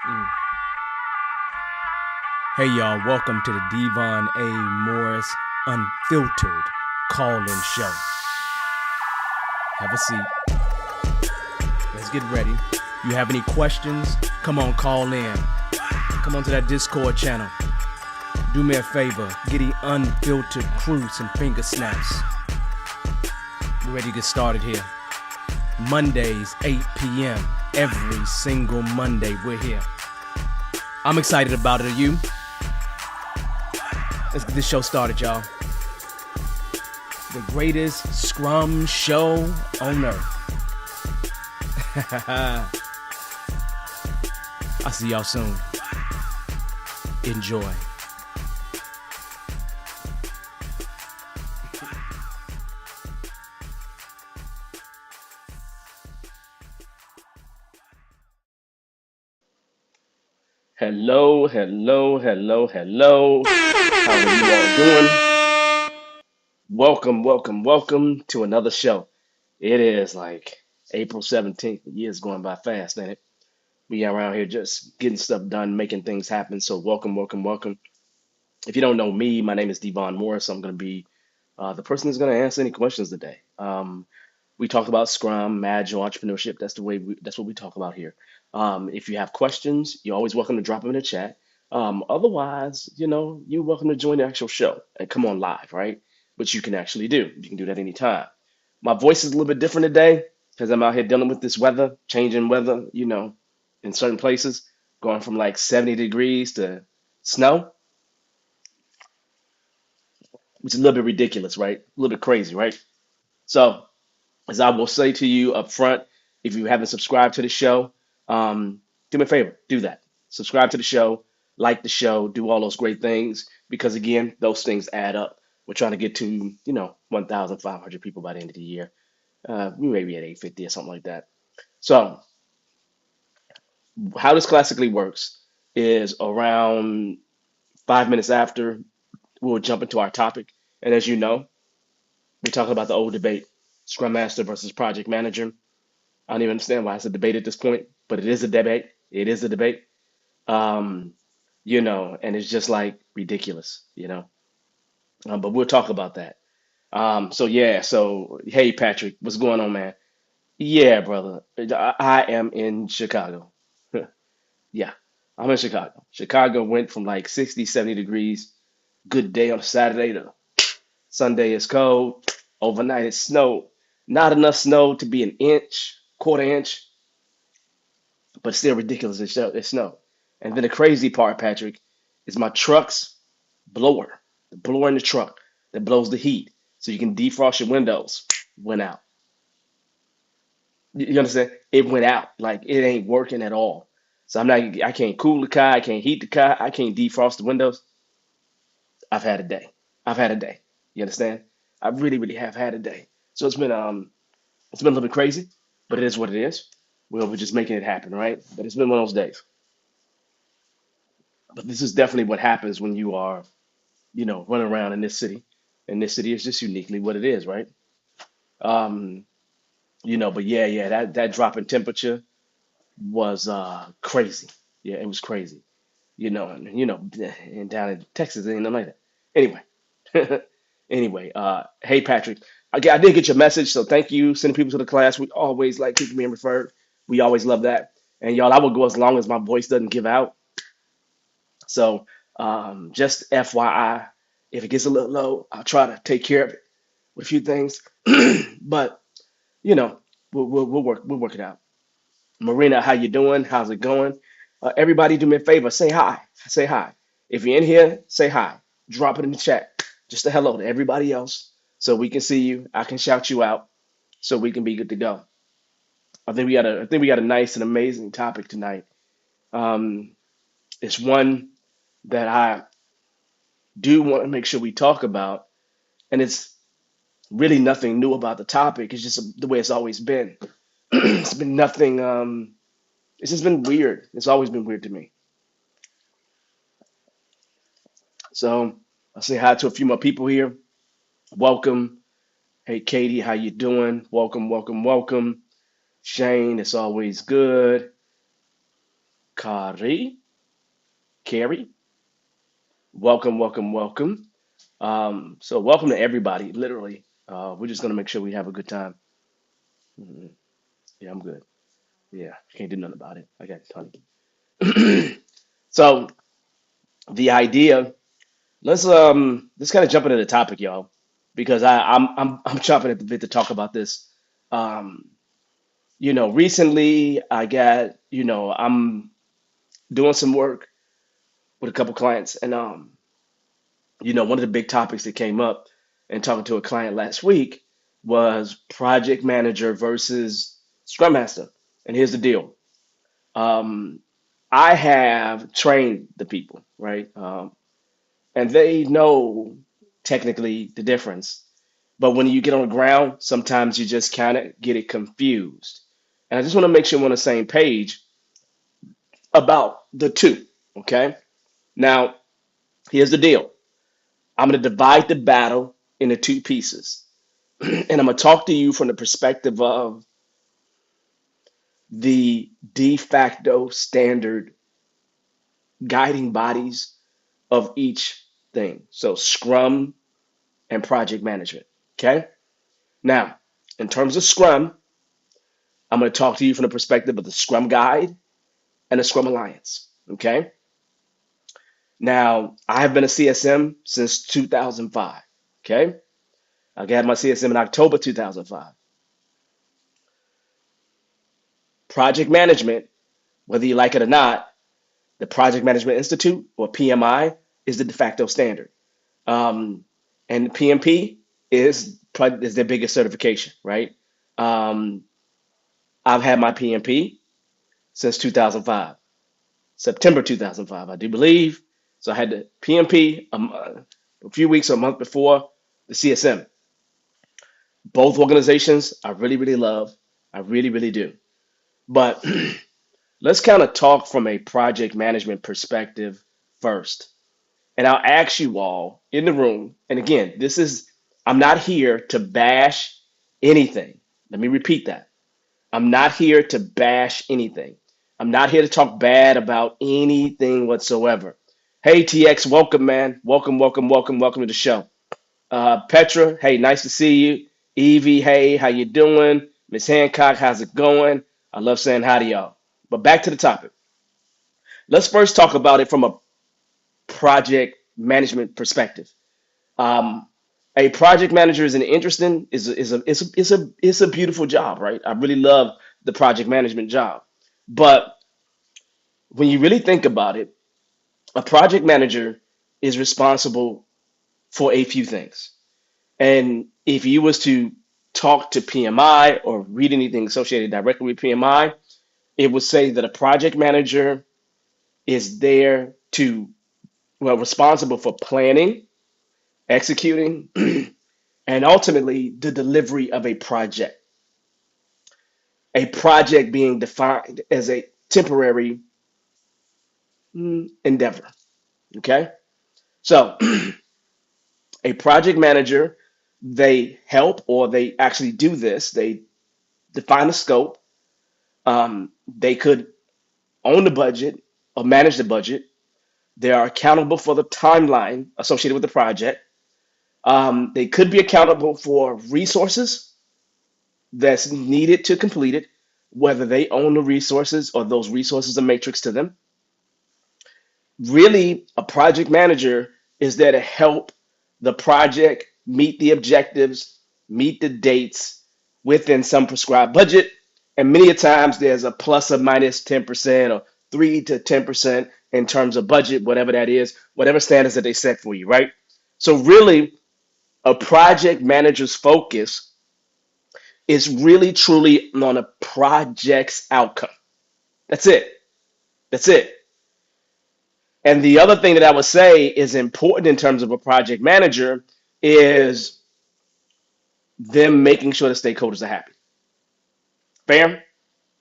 Mm. Hey y'all, welcome to the Devon A. Morris Unfiltered Call-In Show. Have a seat. Let's get ready. You have any questions? Come on, call in. Come on to that Discord channel. Do me a favor, get the unfiltered crew some finger snaps. We're ready to get started here. Mondays, 8 p.m. Every single Monday, we're here. I'm excited about it. Are you? Let's get this show started, y'all. The greatest Scrum show on earth. I'll see y'all soon. Enjoy. Hello, hello, hello, hello. How are you all doing? Welcome, welcome, welcome to another show. It is like April 17th. The year's going by fast, ain't it? We around here just getting stuff done, making things happen. So welcome, welcome, welcome. If you don't know me, my name is Devon Morris. I'm going to be the person who's going to answer any questions today. We talk about Scrum, Agile, entrepreneurship. That's what we talk about here. If you have questions, you're always welcome to drop them in the chat. Otherwise, you're welcome to join the actual show and come on live, right? Which you can actually do. You can do that anytime. My voice is a little bit different today because I'm out here dealing with this weather, changing weather, in certain places, going from like 70 degrees to snow, which is a little bit ridiculous, right? A little bit crazy, right? So as I will say to you up front, if you haven't subscribed to the show, do me a favor, do that. Subscribe to the show, like the show, do all those great things because again, those things add up. We're trying to get to 1,500 people by the end of the year. We may be at 850 or something like that. So, how this classically works is around 5 minutes after we'll jump into our topic, and as you know, we're talking about the old debate: Scrum Master versus Project Manager. I don't even understand why it's a debate at this point, but it is a debate. It is a debate. Um, and it's just like ridiculous, but we'll talk about that. So yeah, so hey Patrick, what's going on, man? Yeah, brother, I am in Chicago. Yeah, I'm in Chicago. Chicago went from like 60, 70 degrees, good day on a Saturday to Sunday is cold. Overnight it snowed. Not enough snow to be an inch, quarter inch, but still ridiculous. It snowed. And then the crazy part, Patrick, is my truck's blower, the blower in the truck that blows the heat so you can defrost your windows, went out. You understand? It went out. Like it ain't working at all. So I can't cool the car, I can't heat the car, I can't defrost the windows. I've had a day. I've had a day. You understand? I really, really have had a day. So it's been a little bit crazy, but it is what it is. We're just making it happen, right? But it's been one of those days. But this is definitely what happens when you are, running around in this city. And this city is just uniquely what it is, right? Um, but yeah, that drop in temperature was crazy. Yeah, it was crazy. And down in Texas, it ain't nothing like that. Anyway, anyway, hey Patrick, I did get your message, so thank you. Sending people to the class. We always like keeping being referred. We always love that. And y'all, I will go as long as my voice doesn't give out. So just FYI, if it gets a little low, I'll try to take care of it with a few things. But you know, we'll work it out. Marina, how you doing? How's it going? Everybody, do me a favor. Say hi. Say hi. If you're in here, say hi. Drop it in the chat. Just a hello to everybody else, so we can see you. I can shout you out, so we can be good to go. I think we got a nice and amazing topic tonight. Um, it's one that I do want to make sure we talk about, and it's really nothing new about the topic. It's just the way it's always been. It's been nothing. It's just been weird. It's always been weird to me. So I'll say hi to a few more people here. Welcome. Hey, Katie, how you doing? Welcome, welcome, welcome. Shane, it's always good. Kari, Carrie. Welcome, welcome, welcome. So welcome to everybody. Literally, we're just gonna make sure we have a good time. Mhm. Yeah, I'm good. Yeah, can't do nothing about it. I got plenty. So the idea, let's kind of jump into the topic, y'all, because I'm chomping at the bit to talk about this. Um, Recently I got, I'm doing some work with a couple clients, and one of the big topics that came up and talking to a client last week was project manager versus scrum master. And here's the deal. Um, I have trained the people, right? And they know technically the difference. But when you get on the ground, sometimes you just kind of get it confused. And I just want to make sure we're on the same page about the two. Okay. Now, here's the deal. I'm going to divide the battle into two pieces. And I'm going to talk to you from the perspective of the de facto standard guiding bodies of each thing. So, Scrum and project management. Okay. Now, in terms of Scrum, I'm going to talk to you from the perspective of the Scrum Guide and the Scrum Alliance. Okay. Now, I have been a CSM since 2005. Okay. I got my CSM in October 2005. Project management, whether you like it or not, the Project Management Institute or PMI is the de facto standard. Um, and PMP is their biggest certification, right? Um, I've had my PMP since 2005, September 2005, I do believe. So I had the PMP a few weeks or a month before the CSM. Both organizations I really, really love. I really, really do. But let's kind of talk from a project management perspective first. And I'll ask you all in the room, and again, I'm not here to bash anything. Let me repeat that. I'm not here to bash anything. I'm not here to talk bad about anything whatsoever. Hey, TX, welcome, man. Welcome, welcome, welcome, welcome to the show. Petra, hey, nice to see you. Evie, hey, how you doing? Miss Hancock, how's it going? I love saying hi to y'all. But back to the topic. Let's first talk about it from a project management perspective. Um, a project manager is an interesting is a beautiful job, right? I really love the project management job, but when you really think about it, a project manager is responsible for a few things. And if you was to talk to PMI or read anything associated directly with PMI, it would say that a project manager is there to, well, responsible for planning, executing, and ultimately the delivery of a project. A project being defined as a temporary endeavor. Okay. So a project manager, they help or they actually do this. They define the scope. They could own the budget or manage the budget. They are accountable for the timeline associated with the project. They could be accountable for resources that's needed to complete it, whether they own the resources or those resources are matrix to them. Really, a project manager is there to help the project meet the objectives, meet the dates within some prescribed budget. And many a times there's a plus or minus 10% or 3 to 10% in terms of budget, whatever that is, whatever standards that they set for you, right? So really, a project manager's focus is really truly on a project's outcome. That's it. That's it. And the other thing that I would say is important in terms of a project manager is them making sure the stakeholders are happy. Fair?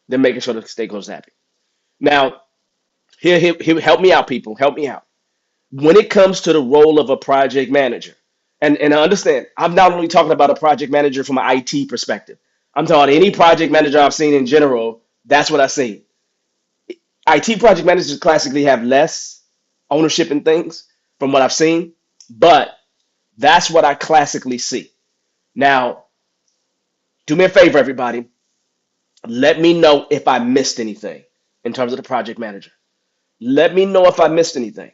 Them making sure the stakeholders are happy. Now, here, help me out, people. Help me out. When it comes to the role of a project manager, and I understand, I'm not only talking about a project manager from an IT perspective. I'm talking any project manager I've seen in general. That's what I see. IT project managers classically have less ownership in things from what I've seen, but that's what I classically see. Now, do me a favor, everybody. Let me know if I missed anything in terms of the project manager. Let me know if I missed anything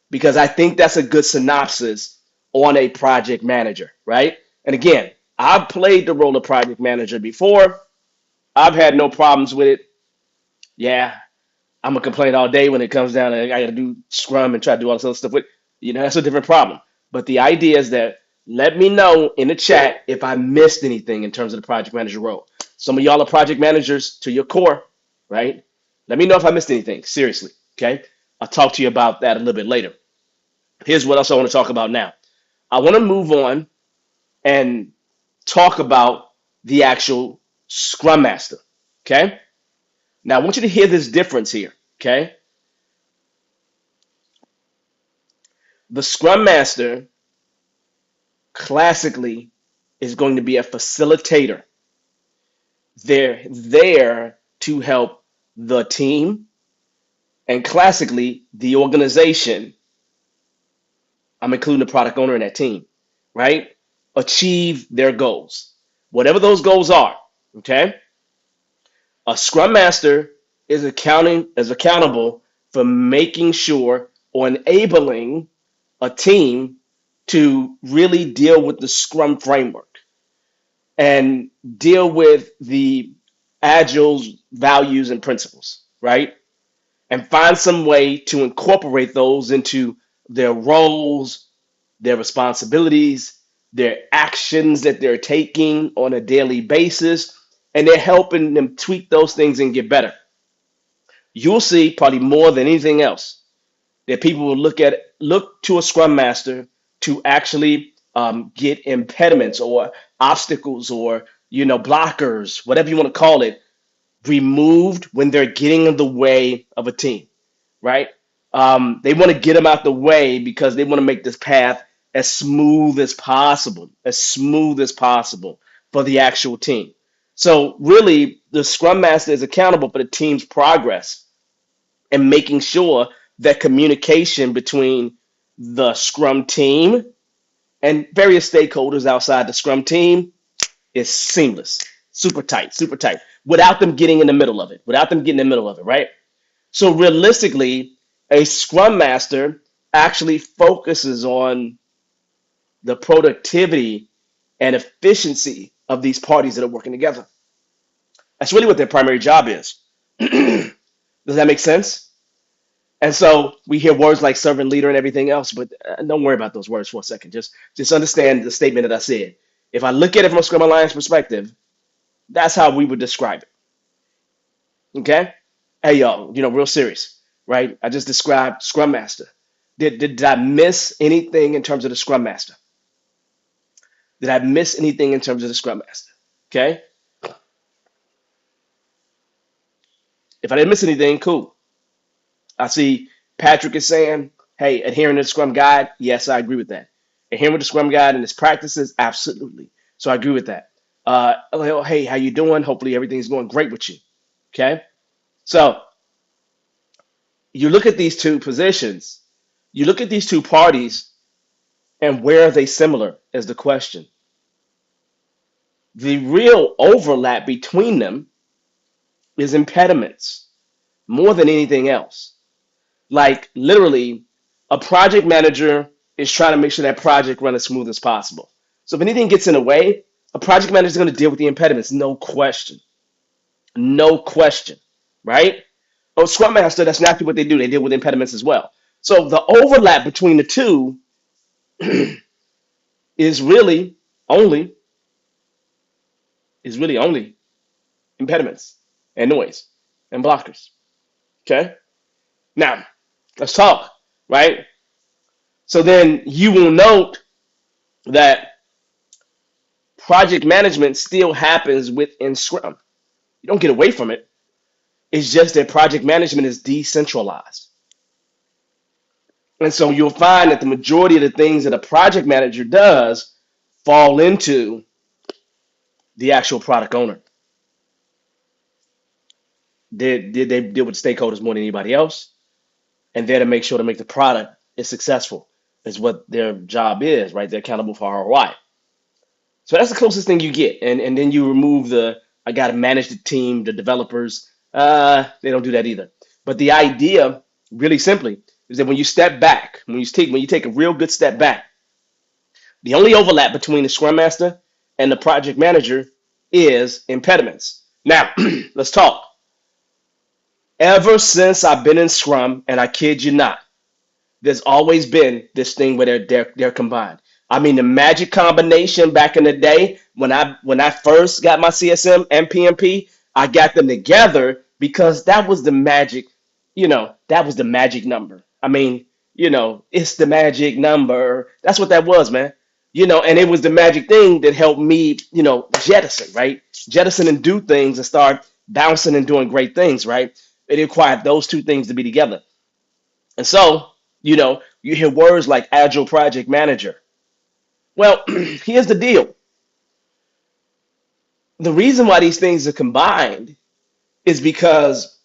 because I think that's a good synopsis on a project manager, right? And again, I've played the role of project manager before. I've had no problems with it. Yeah, I'm gonna complain all day when it comes down to I gotta do Scrum and try to do all this other stuff with, that's a different problem. But the idea is that let me know in the chat if I missed anything in terms of the project manager role. Some of y'all are project managers to your core, right? Let me know if I missed anything. Seriously, okay? I'll talk to you about that a little bit later. Here's what else I want to talk about now. I want to move on and talk about the actual Scrum Master, okay? Now I want you to hear this difference here, okay? The Scrum Master classically is going to be a facilitator. They're there to help the team and classically the organization. I'm including the product owner in that team, right? Achieve their goals, whatever those goals are. Okay. A Scrum Master is accountable for making sure or enabling a team to really deal with the Scrum framework and deal with the Agile's values and principles, right? And find some way to incorporate those into their roles, their responsibilities, their actions that they're taking on a daily basis, and they're helping them tweak those things and get better. You'll see probably more than anything else that people will look to a Scrum Master to actually get impediments or obstacles or blockers, whatever you want to call it, removed when they're getting in the way of a team, right? They want to get them out the way because they want to make this path as smooth as possible for the actual team. So really, the Scrum Master is accountable for the team's progress and making sure that communication between the Scrum team and various stakeholders outside the Scrum team is seamless, super tight, without them getting in the middle of it, right? So realistically, a Scrum Master actually focuses on the productivity and efficiency of these parties that are working together. That's really what their primary job is. Does that make sense? And so we hear words like servant leader and everything else, but don't worry about those words for a second. Just understand the statement that I said. If I look at it from a Scrum Alliance perspective, that's how we would describe it. Okay? Hey, y'all, real serious, right? I just described Scrum Master. Did I miss anything in terms of the Scrum Master? Did I miss anything in terms of the Scrum Master? Okay? If I didn't miss anything, cool. I see Patrick is saying, hey, adhering to the Scrum Guide. Yes, I agree with that. Adhering with the Scrum Guide and its practices, absolutely. So I agree with that. Hey, how you doing? Hopefully everything's going great with you. Okay? So you look at these two positions, you look at these two parties, and where are they similar is the question. The real overlap between them is impediments more than anything else. Like literally, a project manager is trying to make sure that project runs as smooth as possible. So if anything gets in the way, a project manager is going to deal with the impediments, no question. No question, right? Oh, Scrum Master, that's naturally what they do. They deal with impediments as well. So the overlap between the two is really only only impediments and noise and blockers. Okay? Now, let's talk, right? So then you will note that project management still happens within Scrum. You don't get away from it. It's just that project management is decentralized. And so you'll find that the majority of the things that a project manager does fall into the actual product owner. They deal with stakeholders more than anybody else, and they're to make sure to make the product is successful. Is what their job is, right? They're accountable for ROI. So that's the closest thing you get, and then you remove the I got to manage the team, the developers. They don't do that either. But the idea, really simply, is that when you step back, when you take a real good step back, the only overlap between the Scrum Master and the project manager is impediments. Now, let's talk. Ever since I've been in Scrum, and I kid you not, there's always been this thing where they're combined. I mean, the magic combination back in the day when I first got my CSM and PMP, I got them together because that was the magic, that was the magic number. I mean, it's the magic number. That's what that was, man. And it was the magic thing that helped me, jettison, right? Jettison and do things and start bouncing and doing great things, right? It required those two things to be together. And so, you hear words like agile project manager. Well, here's the deal. The reason why these things are combined is because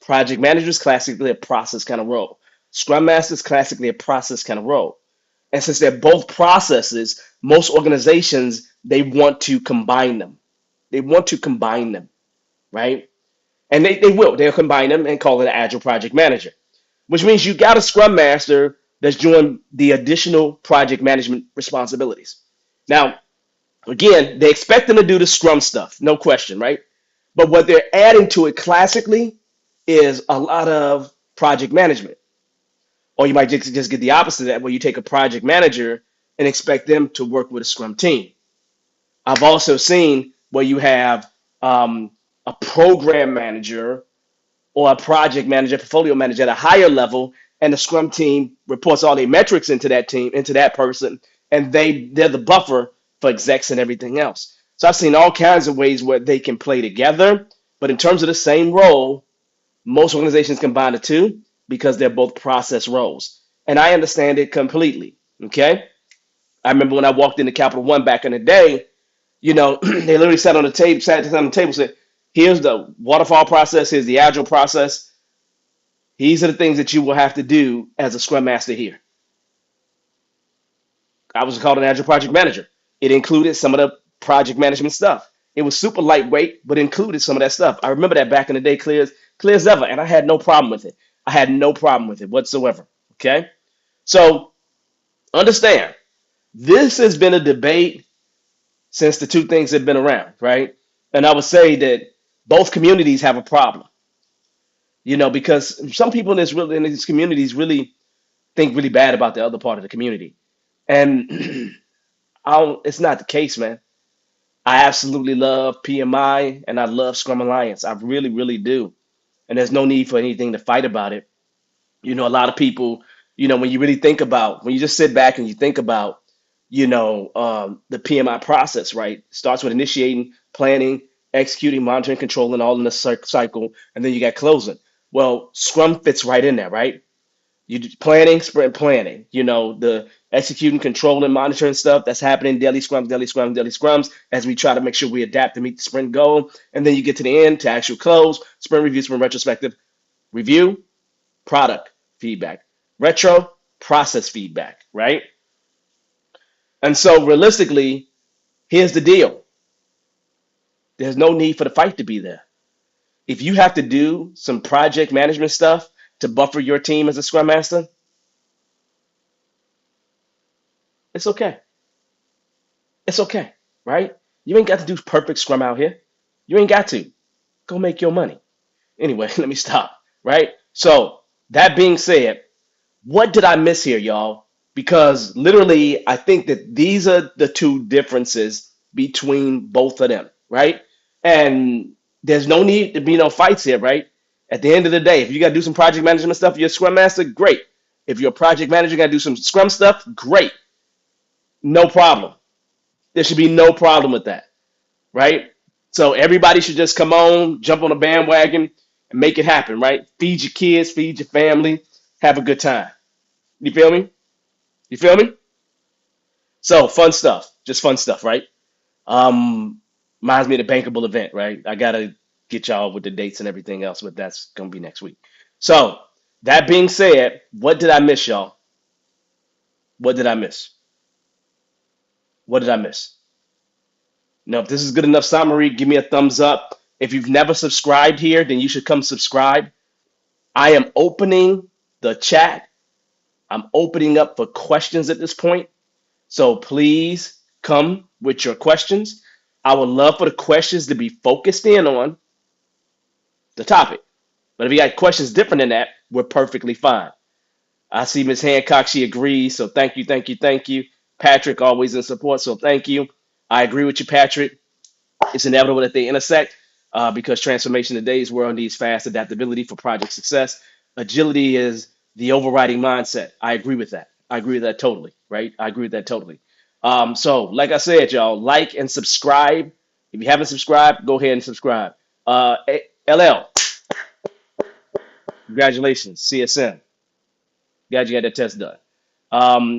project manager is classically a process kind of role. Scrum master is classically a process kind of role. And since they're both processes, most organizations, they want to combine them. They want to combine them, right? And they will. They'll combine them and call it an agile project manager, which means you got a scrum master that's doing the additional project management responsibilities. Now, again, they expect them to do the scrum stuff, no question, right? But what they're adding to it classically is a lot of project management. Or you might just get the opposite of that, where you take a project manager and expect them to work with a scrum team. I've also seen where you have a program manager or a project manager, portfolio manager at a higher level, and the scrum team reports all their metrics into that team, into that person, and they're the buffer for execs and everything else. So I've seen all kinds of ways where they can play together, but in terms of the same role, most organizations combine the two because they're both process roles. And I understand it completely. Okay. I remember when I walked into Capital One back in the day, they literally sat on the table, said, here's the waterfall process, here's the agile process. These are the things that you will have to do as a scrum master here. I was called an agile project manager. It included some of the project management stuff. It was super lightweight, but included some of that stuff. I remember that back in the day, clear as ever, and I had no problem with it. I had no problem with it whatsoever. Okay, so understand, this has been a debate since the two things have been around, right? And I would say that both communities have a problem, because some people in these communities really think really bad about the other part of the community, and it's not the case, man. I absolutely love PMI and I love Scrum Alliance. I really, really do. And there's no need for anything to fight about it. A lot of people, when you really think about, when you just sit back and you think about, the PMI process, right? Starts with initiating, planning, executing, monitoring, controlling, all in the cycle, and then you got closing. Well, Scrum fits right in there, right? You do planning, sprint planning, the executing, controlling, monitoring stuff that's happening, daily scrums, daily scrums, daily scrums, as we try to make sure we adapt to meet the sprint goal. And then you get to the end to actual close, sprint review, sprint retrospective, review, product feedback, retro, process feedback, right? And so realistically, here's the deal. There's no need for the fight to be there. If you have to do some project management stuff to buffer your team as a scrum master, it's okay. It's okay, right? You ain't got to do perfect scrum out here. You ain't got to. Go make your money. Anyway, let me stop, right? So, that being said, what did I miss here, y'all? Because literally, I think that these are the two differences between both of them, right? And there's no need to be no fights here, right? At the end of the day, if you got to do some project management stuff, you're a scrum master, great. If you're a project manager, you got to do some scrum stuff, great. No problem. There should be no problem with that, right? So everybody should just come on, jump on a bandwagon, and make it happen, right? Feed your kids, feed your family, have a good time. You feel me? You feel me? So fun stuff, just fun stuff, right? Um, Reminds me of the bankable event, right? I gotta get y'all with the dates and everything else, but that's gonna be next week. So that being said, what did I miss, y'all? What did I miss? What did I miss? Now, if this is good enough summary, give me a thumbs up. If you've never subscribed here, then you should come subscribe. I am opening the chat. I'm opening up for questions at this point. So please come with your questions. I would love for the questions to be focused in on the topic. But if you got questions different than that, we're perfectly fine. I see Ms. Hancock, she agrees. So thank you, thank you, thank you. Patrick, always in support. So thank you. I agree with you, Patrick. It's inevitable that they intersect because transformation in today's world needs fast adaptability for project success. Agility is the overriding mindset. I agree with that. I agree with that totally, right? I agree with that totally. So, like I said, y'all, like and subscribe. If you haven't subscribed, go ahead and subscribe. LL, congratulations, CSM. Glad you got that test done.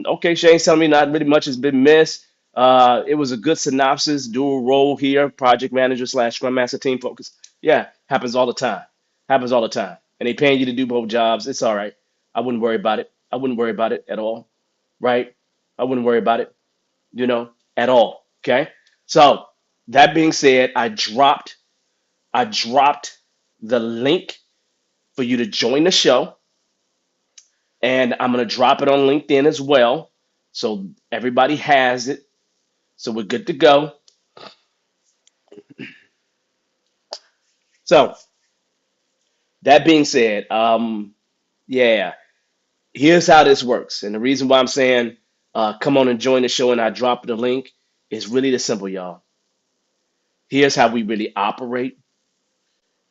Okay, Shane's telling me not really much has been missed. It was a good synopsis, dual role here, project manager slash scrum master team focus. Yeah, happens all the time. Happens all the time. And they paying you to do both jobs. It's all right. I wouldn't worry about it. I wouldn't worry about it at all. Right? I wouldn't worry about it, at all. Okay. So that being said, I dropped the link for you to join the show. And I'm gonna drop it on LinkedIn as well. So everybody has it. So we're good to go. So that being said, yeah, here's how this works. And the reason why I'm saying come on and join the show and I drop the link is really the simple, y'all. Here's how we really operate.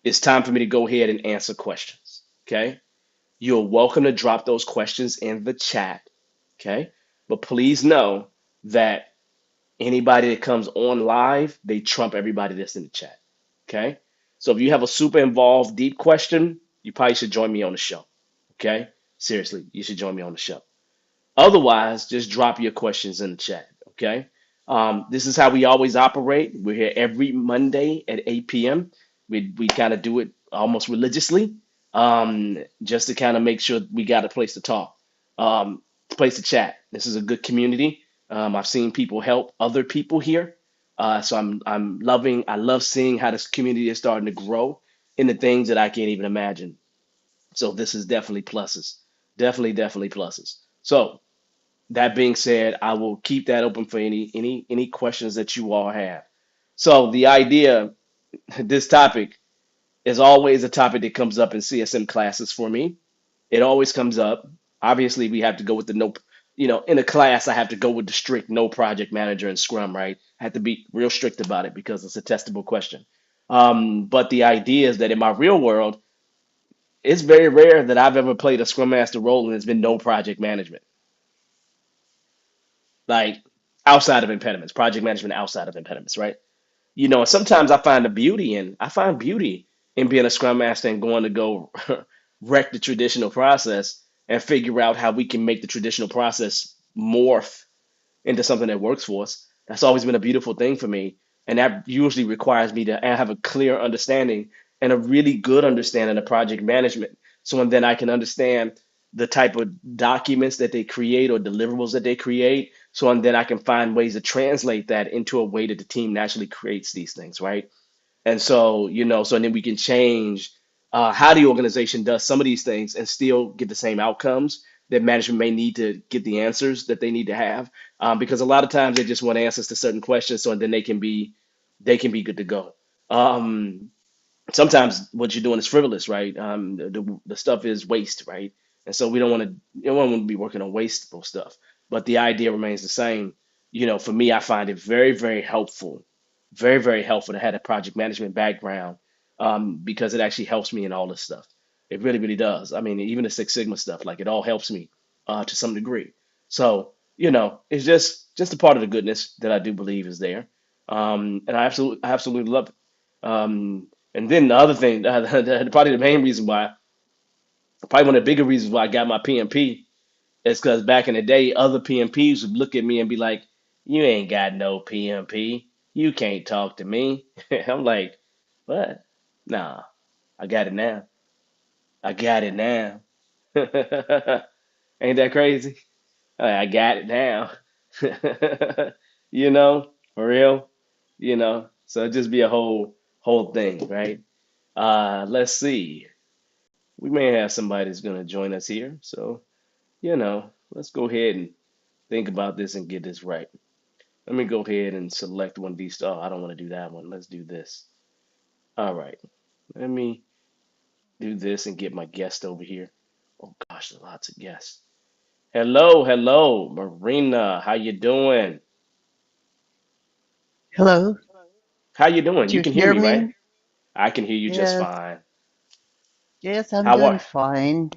It's time for me to go ahead and answer questions. Okay. You're welcome to drop those questions in the chat. Okay. But please know that anybody that comes on live, they trump everybody that's in the chat. Okay. So if you have a super involved, deep question, you probably should join me on the show. Okay. Seriously, you should join me on the show. Otherwise, just drop your questions in the chat. Okay. This is how we always operate. We're here every Monday at 8 p.m. We kind of do it almost religiously, just to kind of make sure we got a place to talk, place to chat. This is a good community. I've seen people help other people here, so I love seeing how this community is starting to grow into things that I can't even imagine. So this is definitely pluses, definitely pluses. So that being said, I will keep that open for any questions that you all have. So the idea, this topic is always a topic that comes up in CSM classes for me. It always comes up. Obviously, we have to go with the no, in a class, I have to go with the strict no project manager and Scrum, right? I have to be real strict about it because it's a testable question. But the idea is that in my real world, it's very rare that I've ever played a Scrum Master role and there's been no project management, like outside of impediments, project management outside of impediments, right? And sometimes I find beauty in being a scrum master and going to go wreck the traditional process and figure out how we can make the traditional process morph into something that works for us. That's always been a beautiful thing for me. And that usually requires me to have a clear understanding and a really good understanding of project management. So and then I can understand the type of documents that they create or deliverables that they create. So and then I can find ways to translate that into a way that the team naturally creates these things, right? And so, so then we can change how the organization does some of these things and still get the same outcomes that management may need to get the answers that they need to have. Because a lot of times they just want answers to certain questions, so then they can be good to go. Um, Sometimes what you're doing is frivolous, right? The stuff is waste, right? And so we don't want to, be working on wasteful stuff. But the idea remains the same. For me, I find it very, very, very helpful to have a project management background, because it actually helps me in all this stuff. It really, really does. I mean, even the Six Sigma stuff, like it all helps me to some degree. So, it's just a part of the goodness that I do believe is there. And I absolutely love it. And then the other thing, probably the main reason why, probably one of the bigger reasons why I got my PMP is because back in the day, other PMPs would look at me and be like, "You ain't got no PMP. You can't talk to me. I'm like, what? Nah, I got it now. I got it now. Ain't that crazy? I got it now. For real. So it just be a whole thing, right? Let's see. We may have somebody that's gonna join us here. So, let's go ahead and think about this and get this right. Let me go ahead and select one of these. Oh, I don't want to do that one. Let's do this. All right. Let me do this and get my guest over here. Oh gosh, there's lots of guests. Hello, Marina. How you doing? Hello, How you doing? do You you can hear hear me, right? me? I can hear you just Yes, fine. yes, I'm How doing are fine.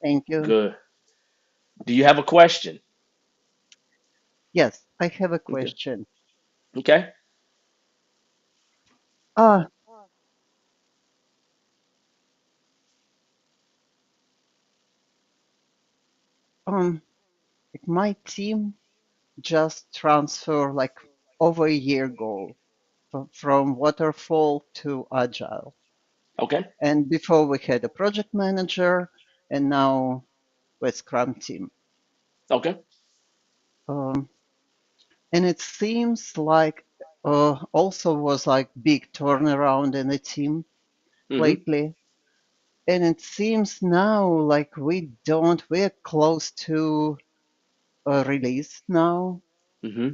Thank you. good? Do you have a question? Yes, I have a Okay. question. Okay. Ah, um, my team just transferred like over a year ago from waterfall to agile. Okay. And before we had a project manager, and now with Scrum team. Okay. Um, and it seems like also was like big turnaround in the team Mm-hmm. lately. And it seems now like we're close to a release now. Mm-hmm.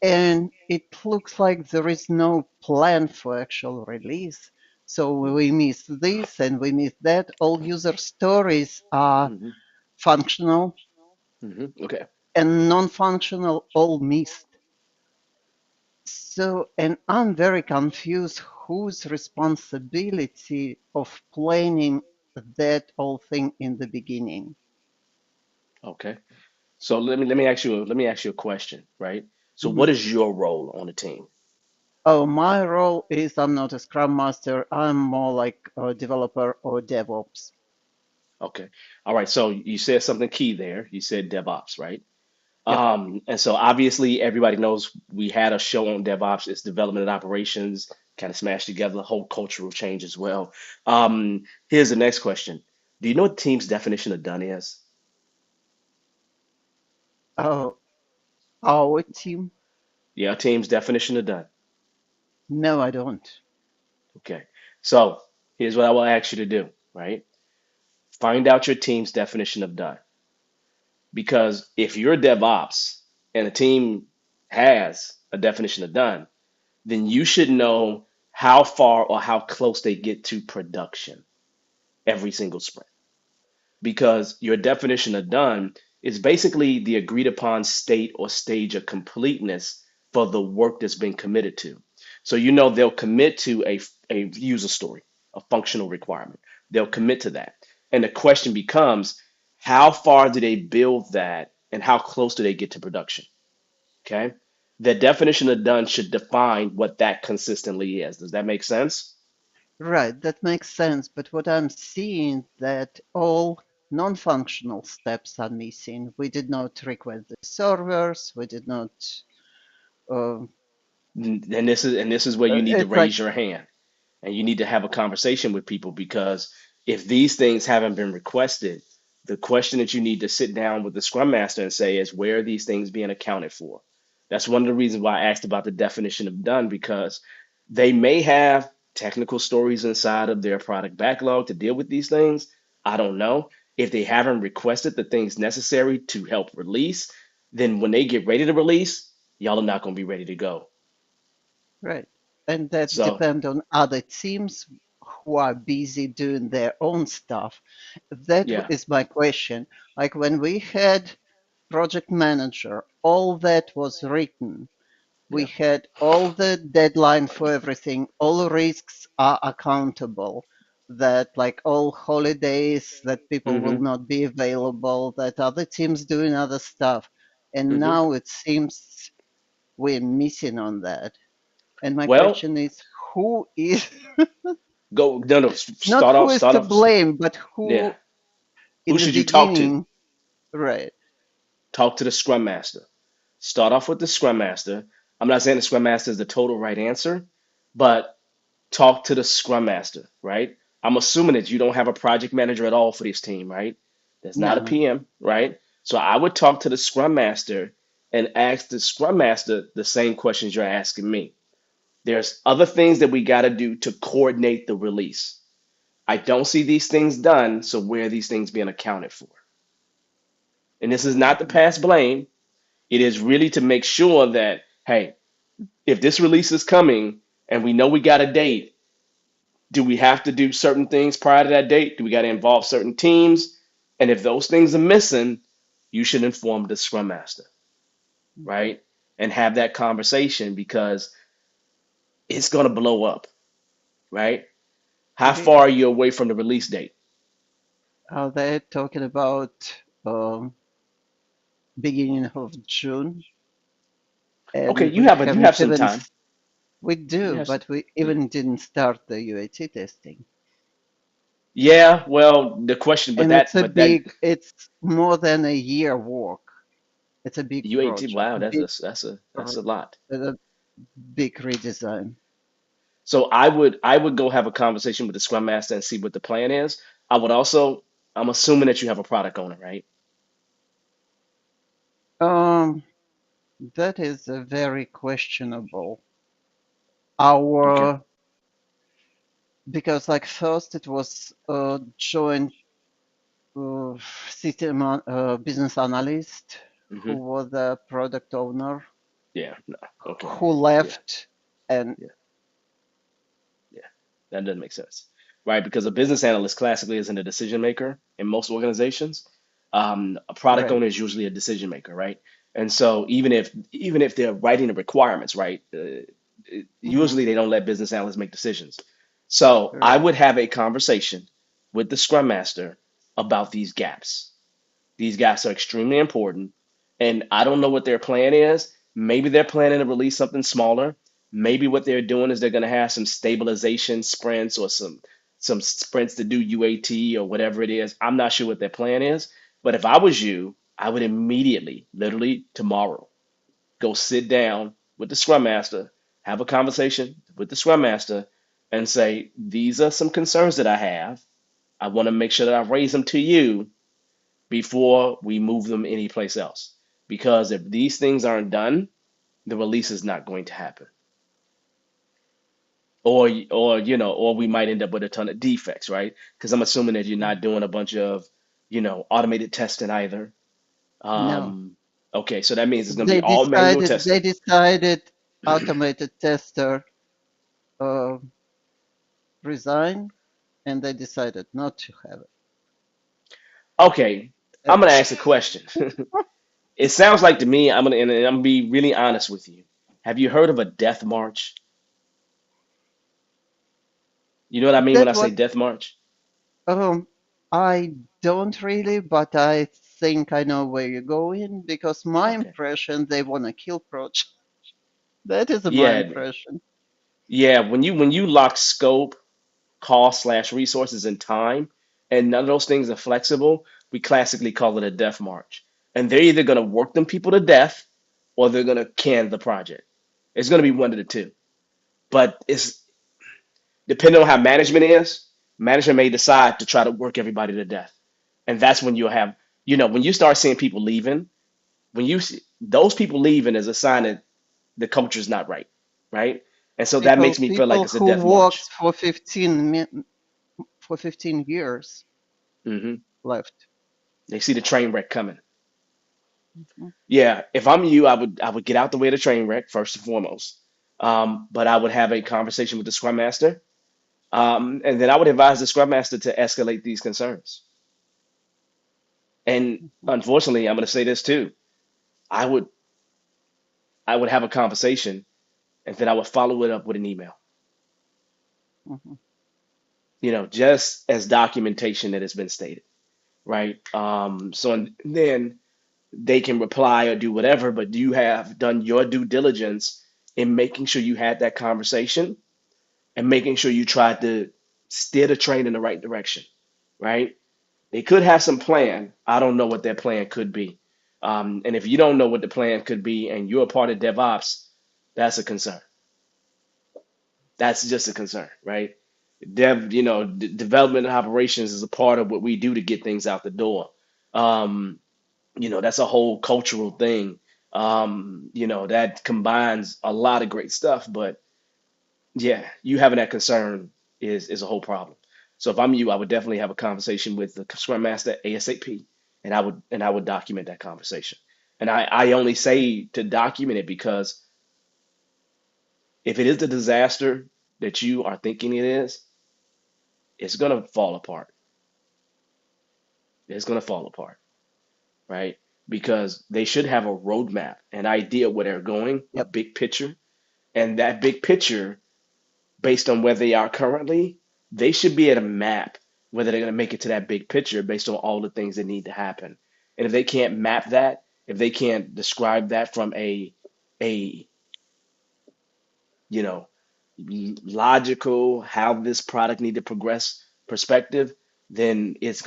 And it looks like there is no plan for actual release. So we miss this and we miss that. All user stories are Mm-hmm. functional Mm-hmm. Okay. and non-functional all missed. So, and I'm very confused whose responsibility of planning that whole thing in the beginning. Okay. So let me ask you a question, right? So what Mhm. is your role on the team? Oh, my role is I'm not a Scrum Master. I'm more like a developer or DevOps. Okay. All right. So you said something key there. You said DevOps, right? Yep. And so obviously everybody knows we had a show on DevOps. It's development and operations, kind of smashed together, the whole cultural change as well. Here's the next question. Do you know what team's definition of done is? Oh, our team? Yeah, team's definition of done. No, I don't. Okay. So here's what I will ask you to do, right? Find out your team's definition of done. Because if you're DevOps and a team has a definition of done, then you should know how far or how close they get to production every single sprint. Because your definition of done is basically the agreed upon state or stage of completeness for the work that's been committed to. So you know they'll commit to a user story, a functional requirement. They'll commit to that. And the question becomes, how far do they build that and how close do they get to production? Okay. The definition of done should define what that consistently is. Does that make sense? Right, that makes sense. But what I'm seeing that all non-functional steps are missing. We did not request the servers. We did not. Uh, And this is where you need to it's like raise your hand and you need to have a conversation with people because if these things haven't been requested, the question that you need to sit down with the scrum master and say is where are these things being accounted for? That's one of the reasons why I asked about the definition of done because they may have technical stories inside of their product backlog to deal with these things. I don't know. If they haven't requested the things necessary to help release, then when they get ready to release, y'all are not going to be ready to go. right, and that So, depend on other teams who are busy doing their own stuff. That yeah, is my question. Like when we had project manager, all that was written. We yeah. had all the deadline for everything. All risks are accountable. That like all holidays that people will Mm-hmm. not be available, that other teams doing other stuff. And Mm-hmm. now it seems we're missing on that. And my Well, question is, who is go no no not start who off is start to off blame, but yeah. who Who in the should you talk to? beginning, right? Talk to the scrum master. Start off with the scrum master. I'm not saying the Scrum Master is the total right answer, but talk to the Scrum Master, right? I'm assuming that you don't have a project manager at all for this team, right? There's not a No, PM, right? So I would talk to the Scrum Master and ask the Scrum Master the same questions you're asking me. There's other things that we got to do to coordinate the release. I don't see these things done, so where are these things being accounted for? And this is not to pass blame. It is really to make sure that, hey, if this release is coming and we know we got a date, do we have to do certain things prior to that date? Do we got to involve certain teams? And if those things are missing, you should inform the Scrum Master, right? And have that conversation because it's going to blow up, right? How it far is. are you away from the release date? Are they talking about um, beginning of June? Okay, And you we have haven't some even, time. we You do, have some, but we yeah. even didn't start the UAT testing. Yeah, well, the question, And but that it's more than a year work. It's a big UAT, project, wow, big, that's r- a lot. a big redesign. So I would go have a conversation with the Scrum Master and see what the plan is. I would also, I'm assuming that you have a product owner, right? Um, that is a very questionable. Okay. Our Because like first it was a joint uh, business analyst who Hmm. was the product owner Yeah. No. Okay. who Yeah. left, and Yeah. Yeah. That doesn't make sense, right? Because a business analyst classically isn't a decision maker in most organizations. A product right. owner is usually a decision maker, right? And so even if they're writing the requirements, right, Hmm. usually they don't let business analysts make decisions. So I Right. would have a conversation with the Scrum Master about these gaps. These gaps are extremely important. And I don't know what their plan is. Maybe they're planning to release something smaller. Maybe what they're doing is they're going to have some stabilization sprints or some sprints to do UAT or whatever it is. I'm not sure what their plan is. But if I was you, I would immediately, literally tomorrow, go sit down with the Scrum Master, have a conversation with the Scrum Master, and say, these are some concerns that I have. I want to make sure that I raise them to you before we move them anyplace else. Because if these things aren't done, the release is not going to happen. Or we might end up with a ton of defects, right? Because I'm assuming that you're not doing a bunch of, automated testing either. No, Um, okay, so that means it's going to be all manual they testing. decided automated tester uh, resign, and they decided not to have Okay, I'm it. going to ask a question. It sounds like to me, and I'm gonna be really honest with you. Have you heard of a death march? You know what I mean when That I say what death march? um I don't really, but I think I know where you're going because my Okay. impression they want to kill project. That is my Yeah, impression. yeah. When you lock scope, cost slash resources and time, and none of those things are flexible, we classically call it a death march. And they're either gonna work them people to death or they're gonna can the project. It's gonna be one of the two. But it's depending on how management is, management may decide to try to work everybody to death. And that's when you'll have, when you start seeing people leaving, when you see those people leaving is a sign that the culture is not right, right? And so that makes me feel like People it's a who death march. worked for 15 years Hmm. left. They see the train wreck coming. Mhm. Yeah, if I'm you, I would get out the way of the train wreck first and foremost. But I would have a conversation with the scrum master, and then I would advise the scrum master to escalate these concerns. And Mhm. unfortunately, I'm going to say this too. I would I would have a conversation, and then I would follow it up with an email. Mhm. Just as documentation that has been stated, right? Then they can reply or do whatever, but you have done your due diligence in making sure you had that conversation and making sure you tried to steer the train in the right direction, right? They could have some plan. I don't know what their plan could be. And if you don't know what the plan could be and you're a part of DevOps, That's a concern. That's just a concern, right? Development and operations is a part of what we do to get things out the door. Um, that's a whole cultural thing. That combines a lot of great stuff, but yeah, you having that concern is a whole problem. So if I'm you, I would definitely have a conversation with the Scrum Master ASAP, and I would document that conversation. And I only say to document it because if it is the disaster that you are thinking it is, it's gonna fall apart. It's gonna fall apart, right? Because they should have a roadmap, an idea where they're going, a Yep. big picture, and that big picture based on where they are currently, they should be at a map whether they're going to make it to that big picture based on all the things that need to happen. And if they can't map that, if they can't describe that from a you know logical how this product need to progress perspective, then it's just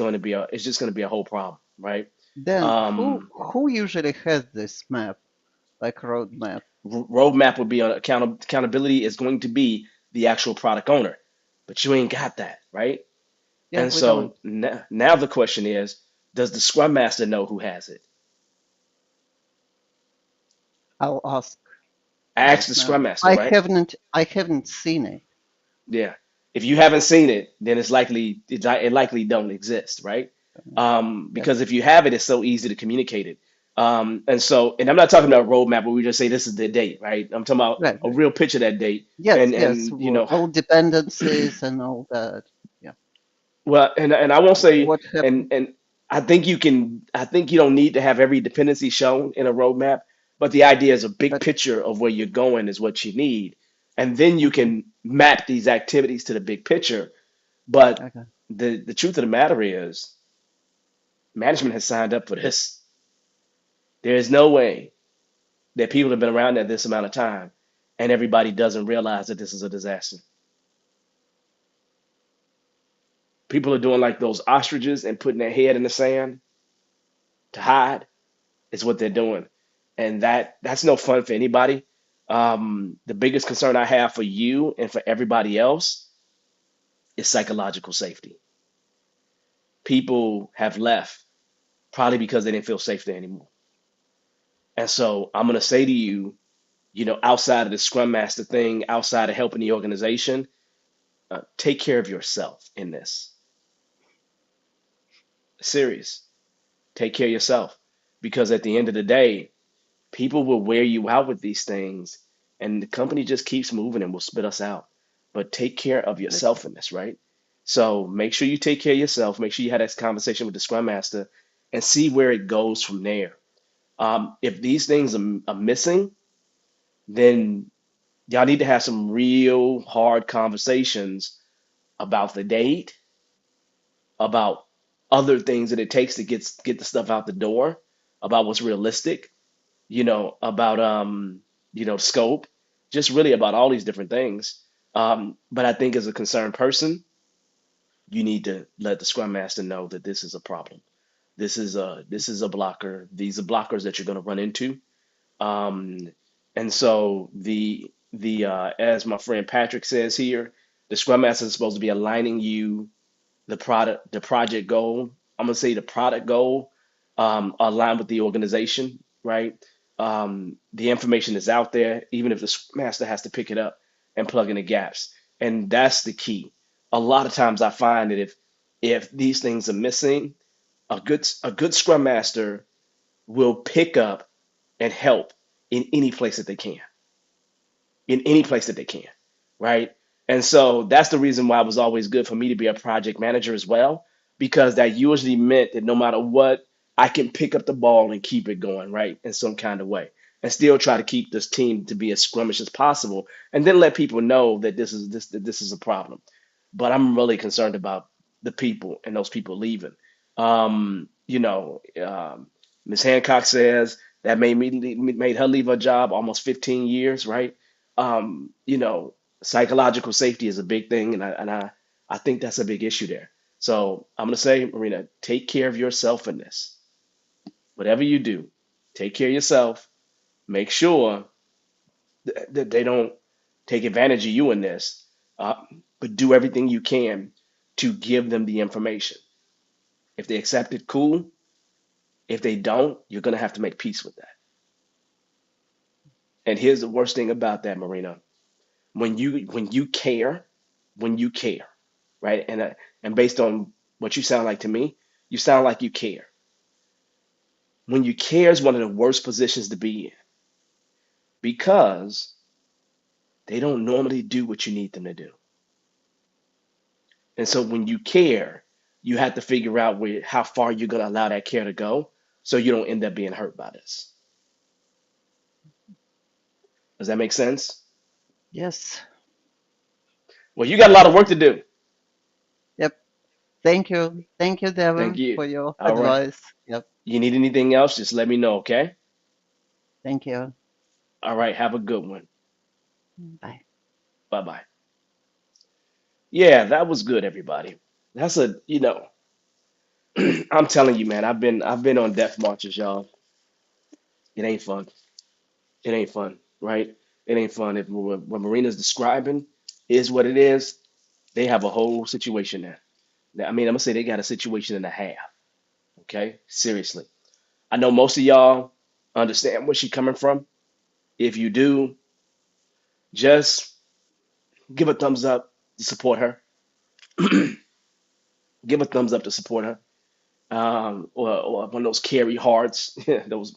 going to be a whole problem, right? Then who Um, who usually has this map, like roadmap? Roadmap would be on accountability is going to be the actual product owner, but you ain't got that, right? Yeah, And we don't. so now the question is, does the Scrum Master know who has it? I'll ask. I Ask don't the know. Scrum Master, right? I haven't seen it. Yeah. If you haven't seen it, then it likely don't exist, right? Yeah. Because if you have it, it's so easy to communicate it. And I'm not talking about a roadmap where we just say this is the date, right? I'm talking about Right, a right. real picture of that date, Yes, and yes. and you know, All dependencies and all that. Yeah. well, and I won't say, What happened? and I think you don't need to have every dependency shown in a roadmap, but the idea is a big But picture of where you're going is what you need. And then you okay, can map these activities to the big picture. But okay. the truth of the matter is management has signed up for this. There is no way that people have been around at this amount of time and everybody doesn't realize that this is a disaster. People are doing like those ostriches and putting their head in the sand to hide is what they're doing. And that's no fun for anybody. The biggest concern I have for you and for everybody else is psychological safety. People have left probably because they didn't feel safe there anymore. And so I'm going to say to you, outside of the Scrum Master thing, outside of helping the organization, take care of yourself in this. Serious. Take care of yourself. Because at the end of the day, people will wear you out with these things, and the company just keeps moving and will spit us out. But take care of But yourself in this, right? So make sure you take care of yourself. Make sure you have that conversation with the Scrum Master and see where it goes from there. If these things are missing, then y'all need to have some real hard conversations about the date, about other things that it takes to get the stuff out the door, about what's realistic, about scope, just really about all these different things. But I think as a concerned person, you need to let the Scrum Master know that this is a problem. This is a blocker. These are blockers that you're going to run into. Um, and so the as my friend Patrick says here, the Scrum Master is supposed to be aligning you the project goal. I'm gonna say the product goal aligned with the organization, right? The information is out there, even if the master has to pick it up and plug in the gaps, and that's the key. A lot of times, I find that if these things are missing, a good scrum master will pick up and help in any place that they can, right? And so that's the reason why it was always good for me to be a project manager as well, because that usually meant that no matter what, I can pick up the ball and keep it going, right, in some kind of way, and still try to keep this team to be as scrummish as possible, and then let people know that this is a problem. But I'm really concerned about the people and those people leaving. Ms. Hancock says that made her leave her job almost 15 years, right? um, you know, Psychological safety is a big thing, and I think that's a big issue there. So I'm gonna say, Marina, take care of yourself in this. Whatever you do, take care of yourself. Make sure that they don't take advantage of you in this, uh, but do everything you can to give them the information. If they accept it, cool. If they don't, you're gonna have to make peace with that. And here's the worst thing about that, Marina. When you care, when you care, right? And based on what you sound like to me, you sound like you care. When you care is one of the worst positions to be in because they don't normally do what you need them to do. And so when you care, you have to figure out how far you're going to allow that care to go so you don't end up being hurt by this. Does that make sense? Yes. Well, you got a lot of work to do. Yep. Thank you. Thank you, Thank Devin, you. for your All right. advice. Yep. You need anything else, just let me know, okay? Thank you. All right. Have a good one. Bye. Bye bye. Yeah, that was good, everybody. That's I'm telling you, man, I've been on death marches, y'all. It ain't fun. It ain't fun, right? It ain't fun. If what Marina's describing is what it is, they have a whole situation there. I mean, I'm gonna say they got a situation and a half. Okay, seriously. I know most of y'all understand where she's coming from. If you do, just give a thumbs up to support her. Give a thumbs up to support her. Or one of those carry hearts, those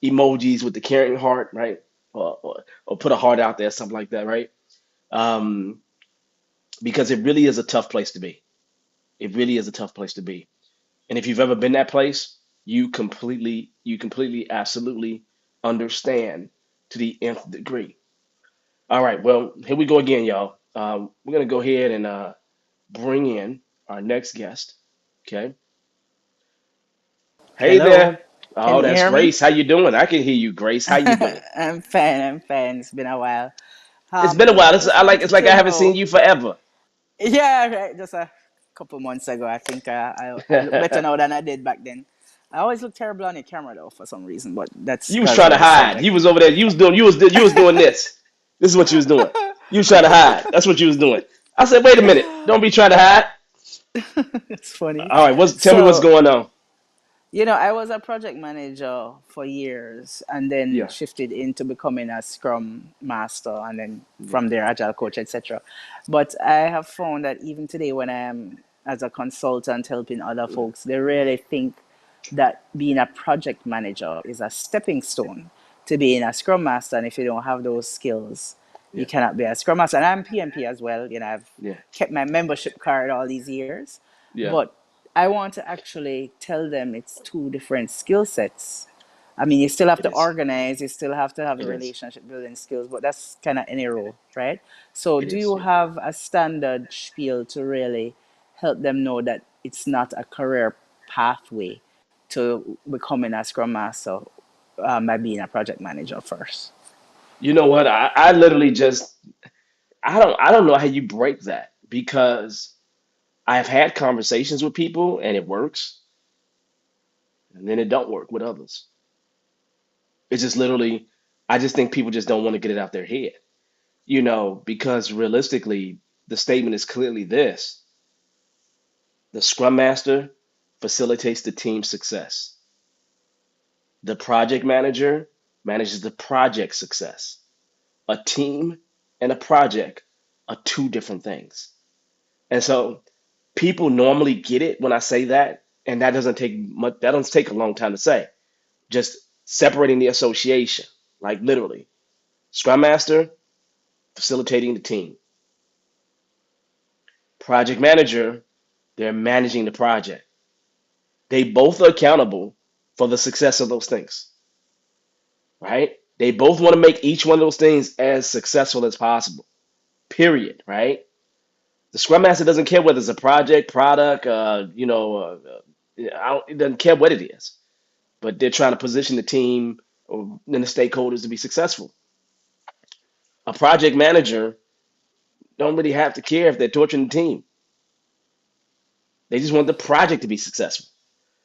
emojis with the carrying heart, right? Or put a heart out there, something like that, right? Um, because it really is a tough place to be. It really is a tough place to be. And if you've ever been that place, you completely, absolutely understand to the nth degree. All right, well, here we go again, y'all. We're gonna go ahead and bring in our next guest. Okay. Hey Hello, there. can Oh, you that's hear me? Grace. How you doing? I can hear you, Grace. How you doing? I'm fine, I'm fine. It's been a while. It's been a while. Just It's wanted like to I haven't seen know. you forever. Yeah, right, just a couple months ago. I think I look better now than I did back then. I always look terrible on the camera though for some reason, but that's You was because trying to of the hide. subject. You was over there. You was doing this. This is what you was doing. You was trying to hide. That's what you was doing. I said, wait a minute. Don't be trying to hide. It's funny. All right. Tell me what's So going on. I was a project manager for years and then Yeah. shifted into becoming a Scrum master and then Yeah. from there, Agile coach, etc. But I have found that even today, when I am as a consultant helping other folks, they really think that being a project manager is a stepping stone to being a Scrum master. And if you don't have those skills, you Yeah. cannot be a Scrum master. And I'm PMP as well. I've Yeah. kept my membership card all these years. Yeah. But I want to actually tell them it's two different skill sets. I mean, you still have It to is. organize, you still have to have the It is. relationship building skills, but that's kind of any role, right? So, It do is. you Yeah. have a standard spiel to really help them know that it's not a career pathway to becoming a scrum master by being a project manager first? You know what? I literally just I don't know how you break that because I've had conversations with people and it works, and then it don't work with others. It's just literally, I just think people just don't want to get it out their head, because realistically, the statement is clearly this: the Scrum Master facilitates the team's success. The project manager manages the project success. A team and a project are two different things. And so people normally get it when I say that, and that doesn't take much, that doesn't take a long time to say. Just separating the association, like literally. Scrum Master facilitating the team. Project Manager, they're managing the project. They both are accountable for the success of those things, right? They both want to make each one of those things as successful as possible. Period, right? The Scrum Master doesn't care whether it's a project, product, it doesn't care what it is, but they're trying to position the team or the stakeholders to be successful. A project manager don't really have to care if they're torturing the team. They just want the project to be successful.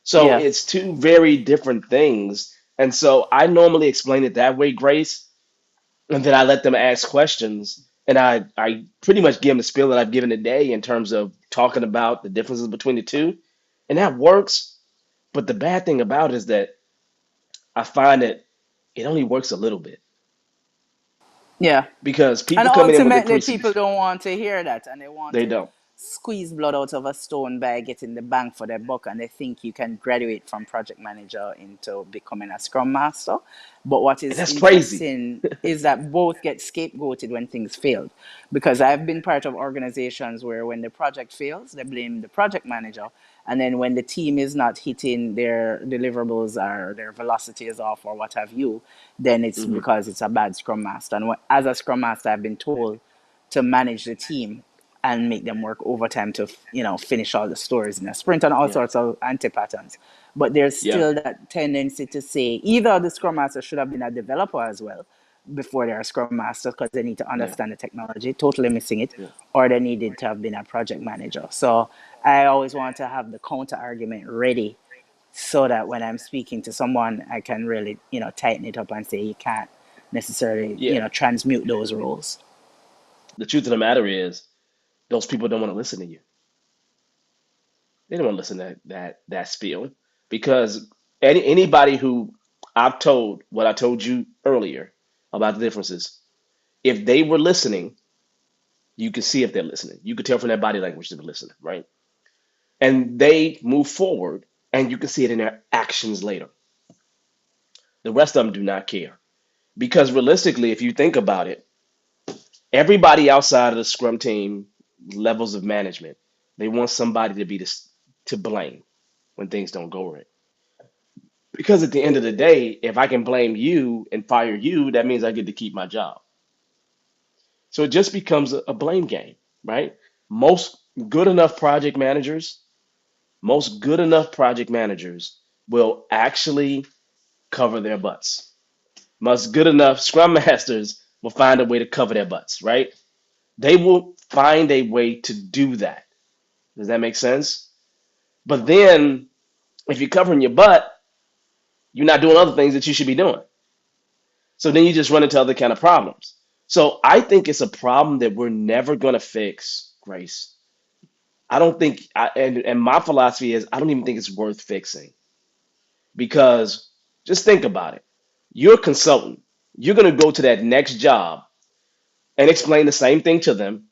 So Yeah. it's two very different things. And so I normally explain it that way, Grace, and then I let them ask questions, and I pretty much give them the spiel that I've given today in terms of talking about the differences between the two, and that works. But the bad thing about it is that I find that it only works a little bit Yeah. because And people coming in with their ultimately, people preset, don't want to hear that, and they want they to don't. squeeze blood out of a stone by getting the bang for their buck, and they think you can graduate from project manager into becoming a scrum master. But what And is that's crazy. interesting is that both get scapegoated when things fail. Because I've been part of organizations where when the project fails, they blame the project manager. And then when the team is not hitting their deliverables or their velocity is off or what have you, then it's Hmm. because it's a bad scrum master. And as a scrum master, I've been told to manage the team and make them work overtime to finish all the stories in a sprint and all Yeah, sorts of anti patterns. But there's yeah, still that tendency to say either the scrum master should have been a developer as well before they're a scrum master because they need to yeah, understand the technology, totally missing it, yeah, or they needed to have been a project manager. So I always want to have the counter argument ready so that when I'm speaking to someone, I can really, tighten it up and say you can't necessarily, yeah. transmute those roles. The truth of the matter is, those people don't want to listen to you. They don't want to listen to that spiel because anybody who I've told what I told you earlier about the differences, if they were listening, you can see if they're listening. You could tell from their body language they're listening, right? And they move forward, and you can see it in their actions later. The rest of them do not care because realistically, if you think about it, everybody outside of the Scrum team levels of management, they want somebody to be to blame when things don't go right. Because at the end of the day, if I can blame you and fire you, that means I get to keep my job. So it just becomes a blame game, right? Most good enough project managers, most good enough project managers will actually cover their butts. Most good enough scrum masters will find a way to cover their butts, right? They will find a way to do that. Does that make sense? But then if you're covering your butt, you're not doing other things that you should be doing. So then you just run into other kind of problems. So I think it's a problem that we're never going to fix, Grace. I don't think, and my philosophy is I don't even think it's worth fixing because just think about it. You're a consultant. You're going to go to that next job and explain the same thing to them,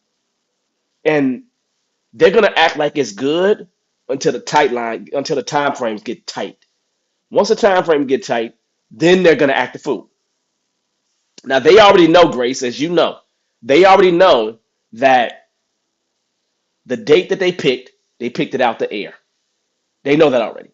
and they're going to act like it's good until the time frames get tight. Once the time frame get tight, then they're going to act the fool. Now they already know, Grace, as you know, they already know that the date that they picked it out the air. They know that already.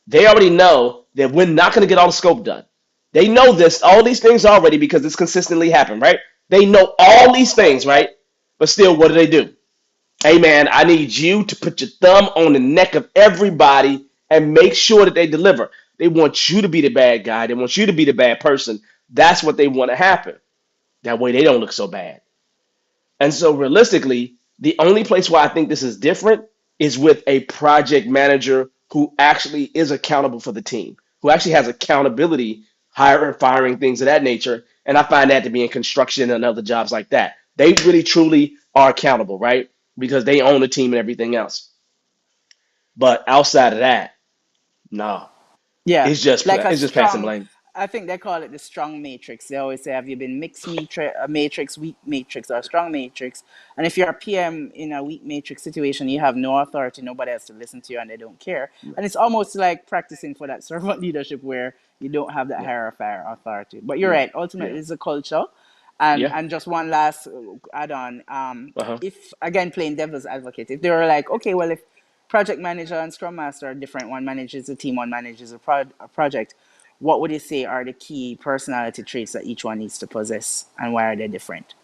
They already know that we're not going to get all the scope done. They know this, all these things already because it's consistently happened, right? They know all these things, right? But still, what do? Hey, man, I need you to put your thumb on the neck of everybody and make sure that they deliver. They want you to be the bad guy. They want you to be the bad person. That's what they want to happen. That way they don't look so bad. And so realistically, the only place where I think this is different is with a project manager who actually is accountable for the team, who actually has accountability, hiring, firing, things of that nature. And I find that to be in construction and other jobs like that. They really truly are accountable, right? Because they own the team and everything else. But outside of that, no, Yeah, like a it's just passing strong. blame. I think they call it the strong matrix. They always say, "Have you been mixed matrix, weak matrix, or strong matrix?" And if you're a PM in a weak matrix situation, you have no authority. Nobody has to listen to you, and they don't care. And it's almost like practicing for that servant leadership where you don't have that Yeah, hierarchy or authority. But you're yeah, right. yeah, Ultimately, it's a culture. And yeah. just one last add-on. Uh-huh. If again playing devil's advocate, if they were like, okay, well, if project manager and scrum master are different, one manages a team, one manages a project, what would you say are the key personality traits that each one needs to possess, and why are they different?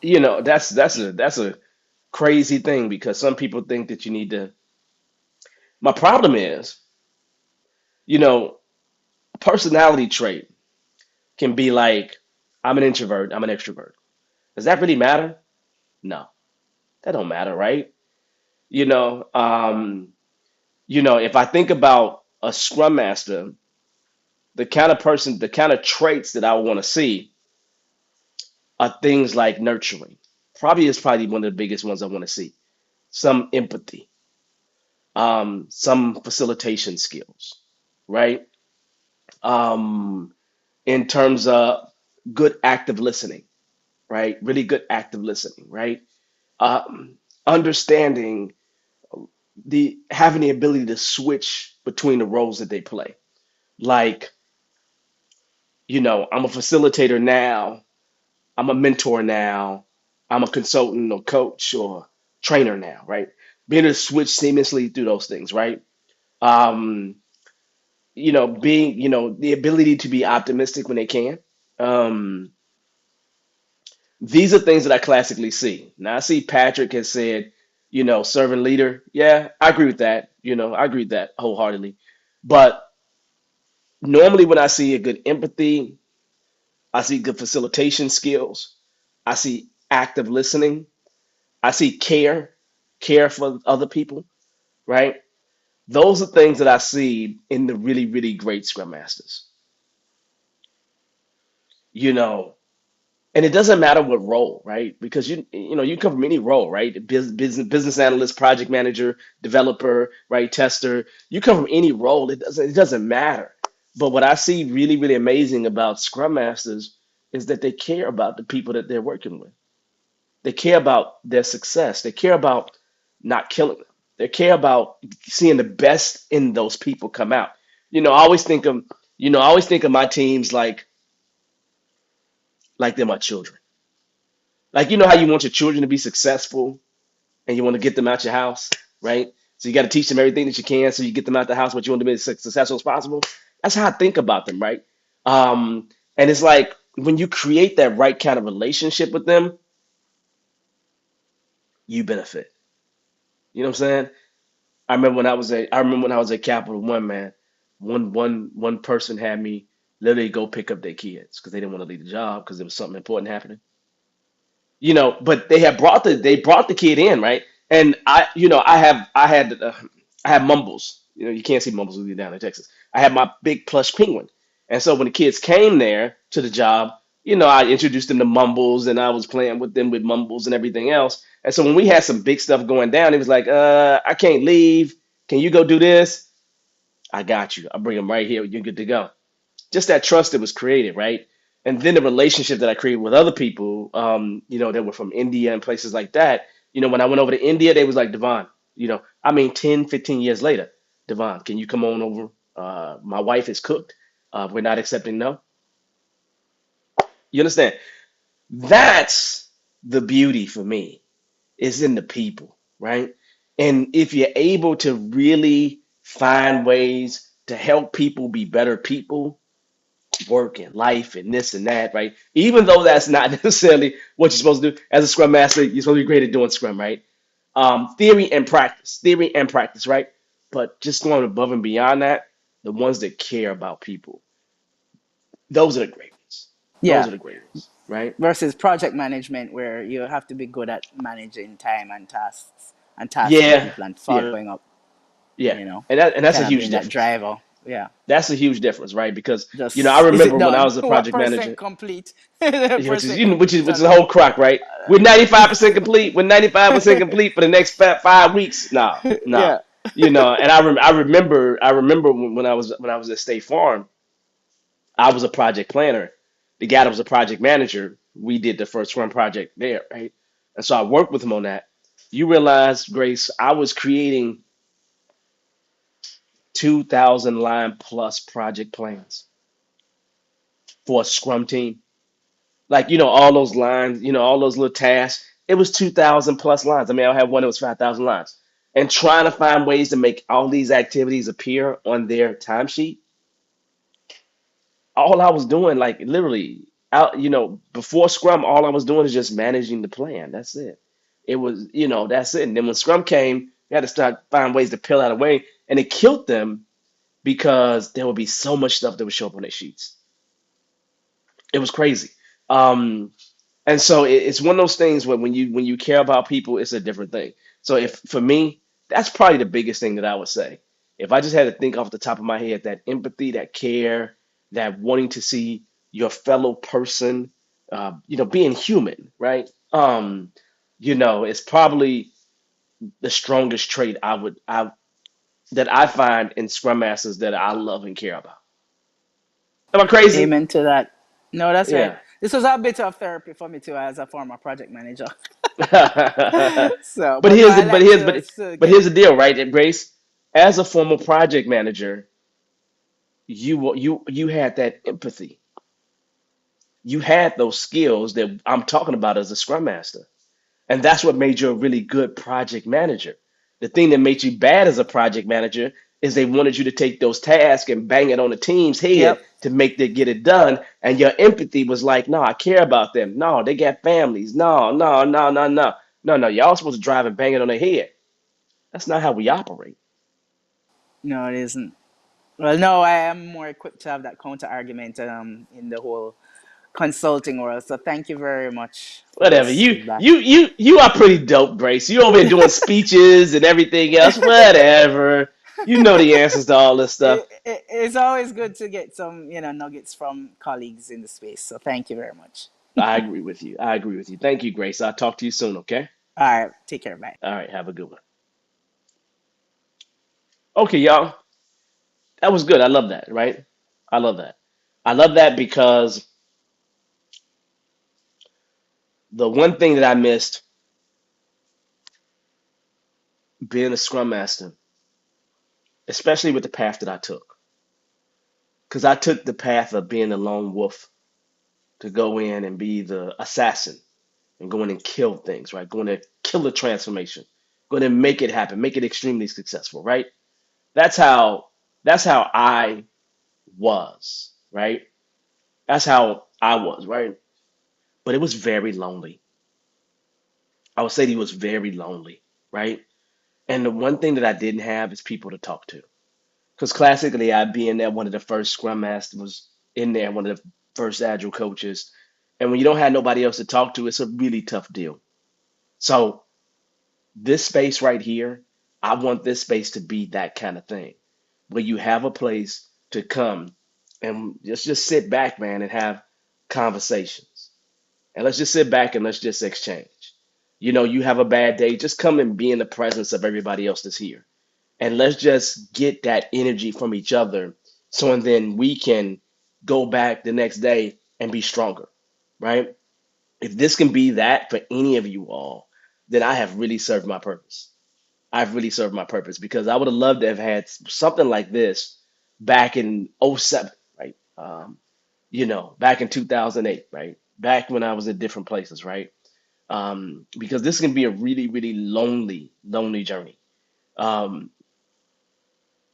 That's a crazy thing because some people think that you need to. My problem is, you know, personality trait can be like, I'm an introvert, I'm an extrovert. Does that really matter? No, that don't matter, right? You know, if I think about a scrum master, the kind of person, the kind of traits that I want to see. are things like nurturing. Probably is probably one of the biggest ones I want to see. Some empathy, some facilitation skills, right? Um, in terms of good active listening, right? Really good active listening, right? Understanding the having the ability to switch between the roles that they play. Like, I'm a facilitator now, I'm a mentor now, I'm a consultant or coach or trainer now, right? Being able to switch seamlessly through those things, right? Um, being, the ability to be optimistic when they can. Um, these are things that I classically see. Now I see Patrick has said, servant leader. Yeah, I agree with that. I agree with that wholeheartedly. But normally when I see a good empathy, I see good facilitation skills, I see active listening, I see care for other people, right? Those are things that I see in the really, really great Scrum Masters. You know, and it doesn't matter what role, right? Because you come from any role, right? Business analyst, project manager, developer, right? Tester. You come from any role. It doesn't matter. But what I see really, really amazing about Scrum Masters is that they care about the people that they're working with. They care about their success. They care about not killing them. They care about seeing the best in those people come out. I always think of my teams like they're my children. Like how you want your children to be successful and you want to get them out your house, right? So you got to teach them everything that you can so you get them out the house, but you want them to be as successful as possible. That's how I think about them, right? And it's like when you create that right kind of relationship with them, you benefit. You know what I'm saying? I remember when I was at Capital One, man. One person had me literally go pick up their kids because they didn't want to leave the job because there was something important happening. But they brought the kid in, right? And I had Mumbles. You can't see Mumbles when you're down in Texas. I had my big plush penguin, and so when the kids came there to the job, I introduced them to Mumbles, and I was playing with them with Mumbles and everything else. And so when we had some big stuff going down, it was like, I can't leave. Can you go do this? I got you. I'll bring them right here. You're good to go. Just that trust that was created, right? And then the relationship that I created with other people, that were from India and places like that. When I went over to India, they was like, Devon, 10, 15 years later, Devon, can you come on over? My wife is cooked. We're not accepting no. You understand? That's the beauty for me is in the people, right? And if you're able to really find ways to help people be better people, work and life and this and that, right? Even though that's not necessarily what you're supposed to do as a scrum master, you're supposed to be great at doing scrum, right? Theory and practice, right? But just going above and beyond that, the ones that care about people, those are the great ones. Those Yeah. are the great ones, right? Versus project management, where you have to be good at managing time and tasks and tasking Yeah, people and yeah, following up, yeah, you know, and that's a kind of huge being that difference. driver. Yeah. That's a huge difference, right? Because I Just, is it remember when I done? was a What project percent manager. complete? The Yeah, which is percent you know, which is which is the completion. whole crock, right? We're 95% complete. We're 95% complete for the next 5 weeks. No, no, Yeah. And I remember when I was at State Farm, I was a project planner. The guy that was a project manager, we did the first Scrum project there, right? And so I worked with him on that. You realize, Grace, I was creating 2,000 line plus project plans for a Scrum team. Like all those lines, all those little tasks. It was 2,000 plus lines. I mean, I had one that was 5,000 lines, and trying to find ways to make all these activities appear on their timesheet. All I was doing, like literally, out, before Scrum, all I was doing is just managing the plan. That's it. It was, that's it. And then when Scrum came, we had to start find ways to peel out a way, and it killed them because there would be so much stuff that would show up on their sheets. It was crazy. Um, And so it's one of those things where when you care about people, it's a different thing. So if for me, that's probably the biggest thing that I would say. If I just had to think off the top of my head, that empathy, that care, that wanting to see your fellow person being human, right? It's probably the strongest trait that I find in Scrum Masters that I love and care about. Am I crazy? Amen to that. No, that's right. Yeah. This was a bit of therapy for me too, as a former project manager. but So, but no, here's the I but like here's to but still but get. here's the deal, right, Grace? As a former project manager, you had that empathy. You had those skills that I'm talking about as a Scrum Master. And that's what made you a really good project manager. The thing that made you bad as a project manager is they wanted you to take those tasks and bang it on the team's head Yep. to get it done. And your empathy was like, no, I care about them. No, they got families. No, no, no, no, no. No, no, y'all supposed to drive and bang it on their head. That's not how we operate. No, it isn't. Well, no, I am more equipped to have that counter argument in the whole consulting world. So thank you very much for Whatever. this You feedback. you you you are pretty dope, Grace. You over here doing speeches and everything else. Whatever. You know the answers to all this stuff. It's always good to get some, nuggets from colleagues in the space. So thank you very much. I agree with you. I agree with you. Thank you, Grace. I'll talk to you soon, okay? All right, take care. Bye. All right, have a good one. Okay, y'all. That was good. I love that, right? I love that. I love that because the one thing that I missed being a scrum master, especially with the path that I took, because I took the path of being a lone wolf to go in and be the assassin and go in and kill things, right? Go in and kill the transformation, go in and make it happen, make it extremely successful, right? That's how I was, right? That's how I was, right? But it was very lonely. I would say he was very lonely, right? And the one thing that I didn't have is people to talk to. Because classically, I'd be in there, one of the first scrum masters was in there, one of the first agile coaches. And when you don't have nobody else to talk to, it's a really tough deal. So this space right here, I want this space to be that kind of thing, where you have a place to come and just sit back, man, and have conversations. And let's just sit back and let's just exchange. You have a bad day, just come and be in the presence of everybody else that's here. And let's just get that energy from each other so and then we can go back the next day and be stronger, right? If this can be that for any of you all, then I have really served my purpose. I've really served my purpose because I would have loved to have had something like this back in '07, right? Back in 2008, right? Back when I was at different places, right? Because this can be a really, really lonely, lonely journey. Um,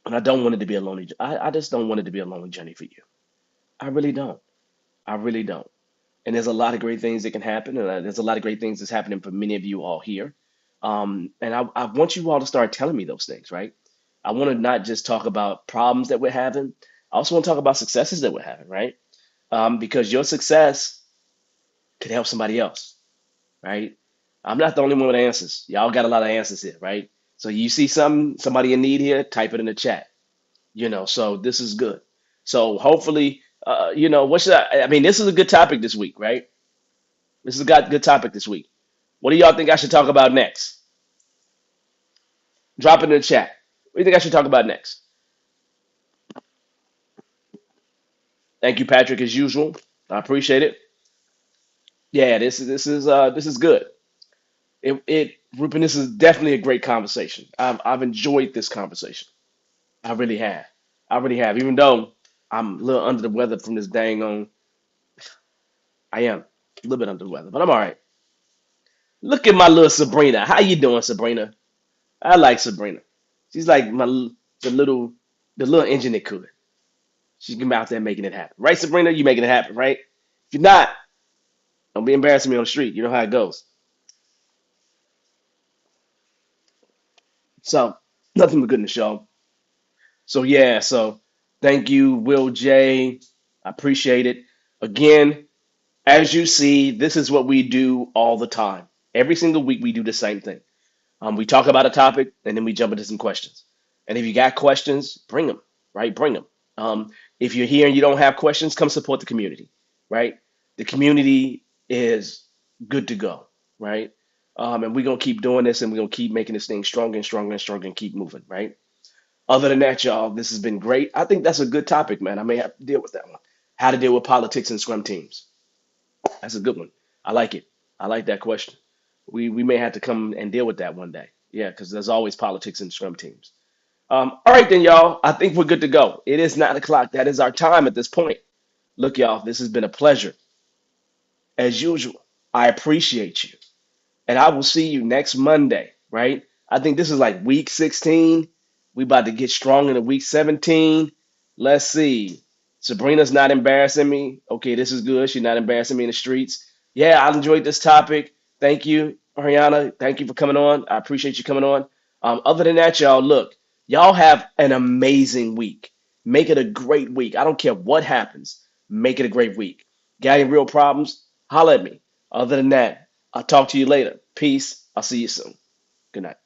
and I don't want it to be a lonely. I just don't want it to be a lonely journey for you. I really don't. I really don't. And there's a lot of great things that can happen, and there's a lot of great things that's happening for many of you all here. And I want you all to start telling me those things, right? I want to not just talk about problems that we're having. I also want to talk about successes that we're having, right? Because your success could help somebody else, right? I'm not the only one with answers. Y'all got a lot of answers here, right? So you see somebody in need here, type it in the chat. So this is good. So hopefully, what should I mean, this is a good topic this week, right? This is a good topic this week. What do y'all think I should talk about next? Drop it in the chat. What do you think I should talk about next? Thank you, Patrick, as usual. I appreciate it. Yeah, this is good. Ruben, this is definitely a great conversation. I've enjoyed this conversation. I really have. I really have. Even though I'm a little under the weather from this dang on, I am a little bit under the weather, but I'm all right. Look at my little Sabrina. How you doing, Sabrina? I like Sabrina. She's like the little the little engine that could. She's gonna be out there making it happen, right, Sabrina? You making it happen, right? If you're not, don't be embarrassing me on the street. You know how it goes. So nothing but goodness, y'all. So yeah, so thank you, Will J. I appreciate it. Again, as you see, this is what we do all the time. Every single week we do the same thing. We talk about a topic and then we jump into some questions. And if you got questions, bring them, right? Bring them. If you're here and you don't have questions, come support the community, right? The community. is good to go, right? And we're gonna keep doing this, and we're gonna keep making this thing stronger and stronger and stronger, and keep moving, right? Other than that, y'all, this has been great. I think that's a good topic, man. I may have to deal with that one. How to deal with politics and scrum teams. That's a good one. I like it. I like that question. We may have to come and deal with that one day. Yeah, because there's always politics in scrum teams. All right, then, y'all. I think we're good to go. It is 9 o'clock. That is our time at this point. Look, y'all, this has been a pleasure. As usual, I appreciate you. And I will see you next Monday, right? I think this is like week 16. We about to get strong into week 17. Let's see. Sabrina's not embarrassing me. Okay, this is good. She's not embarrassing me in the streets. Yeah, I enjoyed this topic. Thank you, Ariana. Thank you for coming on. I appreciate you coming on. Other than that, y'all, look, y'all have an amazing week. Make it a great week. I don't care what happens. Make it a great week. Got any real problems? Holla at me. Other than that, I'll talk to you later. Peace. I'll see you soon. Good night.